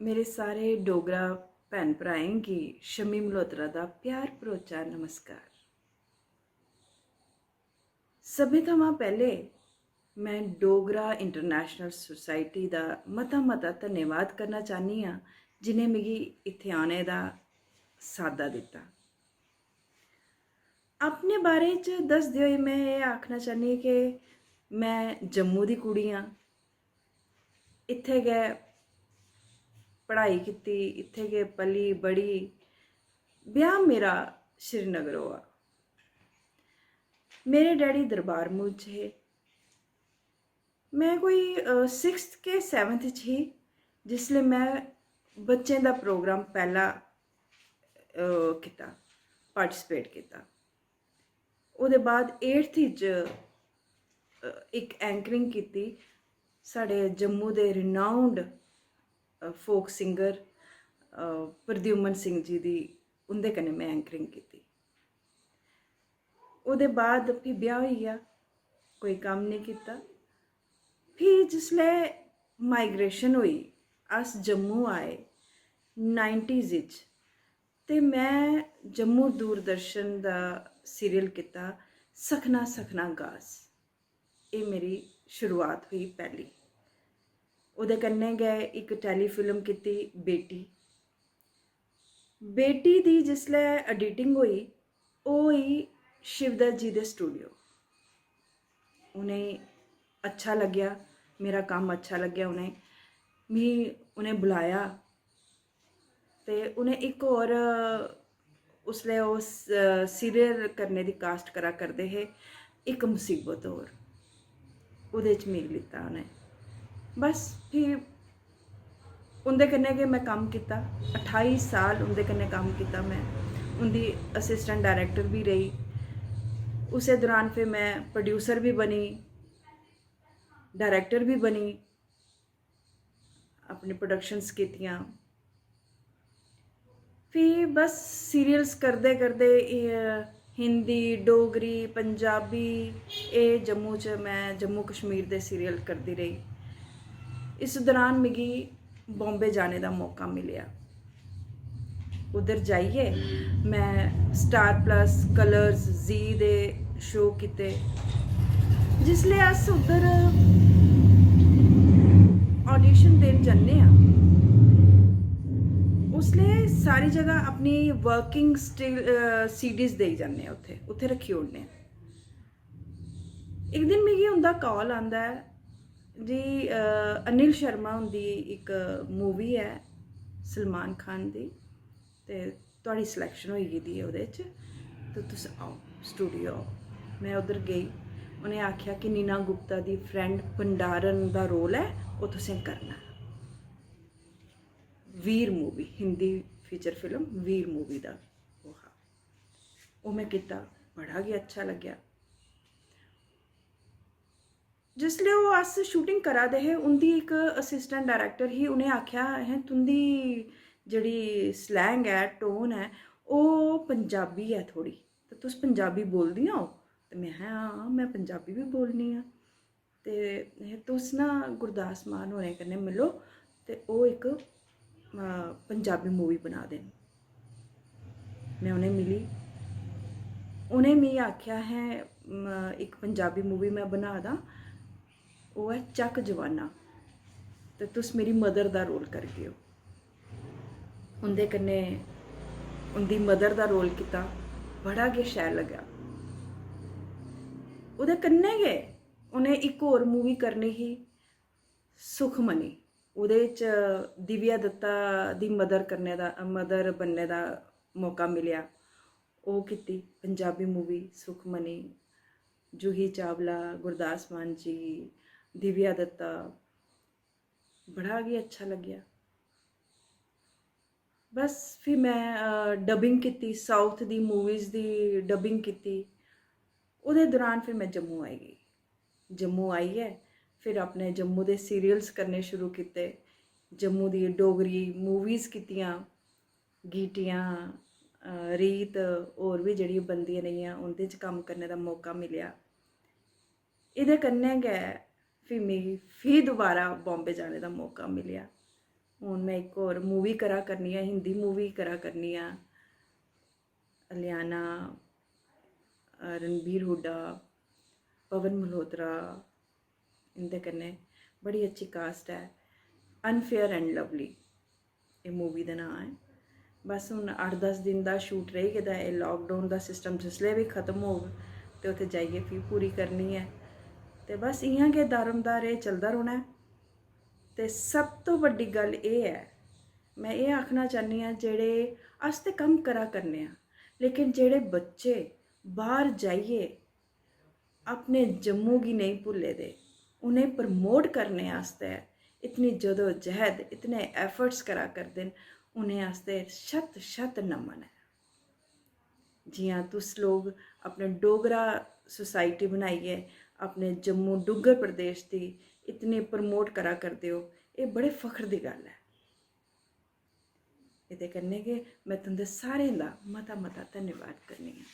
मेरे सारे डोगरा भैन भ्राएं गी शमी मल्होत्रा दा प्यार भरोचा नमस्कार। सभनें थमां पैह्ले मैं डोगरा इंटरनेशनल सोसाइटी दा मता धन्यवाद करना चाह्नी आं जिन्हें मिगी इत्थे आने दा साद्दा दित्ता। अपने बारे च दसदे होई मैं एह् आखना चाह्नी कि मैं जम्मू दी कुड़ी आं। इत्थे गै पढ़ाई कीती, इत्थे गै पली बड़ी। ब्याह मेरा श्रीनगर होआ। मेरे डैडी दरबार मूल च हे। मैं कोई 6th के 7th च ही जिसले मैं बच्चें दा प्रोग्राम पहला कीता, पार्टिसिपेट कीता। ओह्दे बाद 8th च इक एंकरिंग कीती साढ़े जम्मू दे renowned folk singer Pradyuman Singh ji दी, उंदे कन्नै मैं एंकरिंग कीती। ओह्दे बाद फ्ही ब्याह होई गेआ, कोई कम्म नहीं कीता। फ्ही जिसले माइग्रेशन हुई, अस जम्मू आए 90s च, ते मैं जम्मू दूरदर्शन दा सीरियल कीता सखना सखना गास। एह् मेरी शुरुआत हुई पैह्ली। ओह्दे कन्नै गै इक टैलीफिल्म कीती बेटी। बेटी दी जिसलै एडिटिंग होई, ओह् होई शिवदत्त जी दे स्टूडियो। उ'नें अच्छा लग्गेआ, मेरा कम्म अच्छा लग्गेआ उ'नें मिगी उ'नें बुलाया। ते उ'नें इक होर उसलै ओह् सीरियल करने दी कास्ट करा करदे हे, इक मुसीबत होर, ओह्दे च मिगी लित्ता उ'नें। बस फ्ही उं'दे कन्नै गै मैं कम्म कीता। 28 साल उं'दे कन्नै कम्म कीता मैं। उं'दी असिस्टेंट डायरैक्टर भी रेही। उस्सै दौरान फिर मैं प्रोड्यूसर भी बनी, डायरैक्टर भी बनी, अपनी प्रोडक्शंस कीतियां। फ्ही बस सीरियल्स करदे करदे हिंदी, डोगरी, पंजाबी, एह् जम्मू च मैं जम्मू कश्मीर दे सीरियल करदी रेही। इस दौरान मिगी बॉम्बे जाने दा मौका मिलेआ। उद्धर जाइयै मैं स्टार प्लस, कलर्स, जी दे शो कीते। जिसले अस उद्धर ऑडिशन देन जन्ने आं, उसले सारी जगह अपनी वर्किंग सीडीज देई जन्ने आं, उत्थे रखी ओड़ने। इक दिन मिगी उं'दा कॉल आंदा है जी, अनिल शर्मा हुंदी इक मूवी है सलमान खान दी, ते तुहाड़ी सिलेक्शन होई गेदी है ओह्दे च, ते तुस आओ स्टूडियो आओ। मैं उद्धर गेई। उ'नें आखेआ कि नीना गुप्ता दी फ्रेंड भंडारन दा रोल है, ओह् तुसें करना। वीर मूवी, हिंदी फीचर फिल्म वीर मूवी दा ओह् हा। ओह् मैं कीता, बड़ा गै अच्छा लग्गेआ। जिसले ओह् अस शूटिंग करा दे हे, उं'दी इक असिस्टेंट डायरैक्टर ही। उ'नें आखेआ अहें तुं'दी जेह्ड़ी स्लैंग है, टोन है, ओह् पंजाबी है थोड़ी, ते तुस पंजाबी बोलदियां ओ? ते मैं हां मैं पंजाबी भी बोलनी आं। ते तुस ना गुरदास मान होरें कन्नै मिलो, ते ओह् इक पंजाबी मूवी बना दे न। मैं उ'नें मिली। उ'नें मिगी आखेआ है इक पंजाबी मूवी मैं बना दा, ओह् है चक जवाना, ते तुस मेरी मदर दा रोल करगे ओ। उं'दे कन्नै उं'दी मदर दा रोल कीता, बड़ा गै शैल लग्गेआ। ओह्दे कन्नै गै उ'नें इक होर मूवी करनी ही सुखमनी। ओह्दे च दिव्या दत्ता दी मदर बनने दा मौका मिलेआ। ओह् कीती पंजाबी मूवी सुखमनी। जूही चावला, गुरदास मान जी, दिव्या दत्ता, बड़ा गै अच्छा लग्गेआ। बस फ्ही मैं डबिंग कीती, साउथ दी मूवीज़ दी डबिंग कीती। ओह्दे दौरान फिर मैं जम्मू आई गेई। जम्मू आइयै फिर अपने जम्मू दे सीरियल्स करने शुरू कीते। जम्मू दी डोगरी मूवीज़ कीतियां, गीटियां, रीत, होर भी जेह्ड़ियां बनदियां रेहियां, उं'दे च कम्म करने दा मौका मिलेआ। एह्दे कन्नै गै फ्ही मिगी फ्ही दोबारा बॉम्बे जाने दा मौका मिलेआ। हूँ मैं एक और मूवी करा करनी है, हिंदी मूवी करा करनी है। अलियाना, रणबीर हुड्डा, पवन मल्होत्रा, इंदे कन्नै बड़ी अच्छी कास्ट है। अनफेयर एंड लवली ये मूवी का नाम है। बस हूँ 8-10 दिन का शूट रही गेदा है। लॉकडाउन का सिस्टम जिसले भी खत्म होग तो उत्थे जाइए फिर पूरी करनी है। तो बस इयां गै दारोमदार ये चलदा रौह्ना है। तो सब तो बड्डी गल ये है, मैं ये आखना चाहनी हाँ, जेह्ड़े अस ते कम्म करा करने आं, लेकिन जेह्ड़े बच्चे बाहर जाइए अपने जम्मू गी नहीं भुल्ले दे, उन्हें प्रमोट करने आस्ते इतनी जदोजहद, इतने एफर्ट्स करा करदे न, उन्हें आस्ते शत शत नमन है। जियां तुस लोग अपने डोगरा सोसाइटी बनाइए अपने जम्मू डुग्गर प्रदेश की इतनी प्रमोट करा करदे हो, ये बड़े फख्र की गल है। इहदे कन्नै गै मैं तुंदे सारें दा मता मता धन्यवाद करनी आं।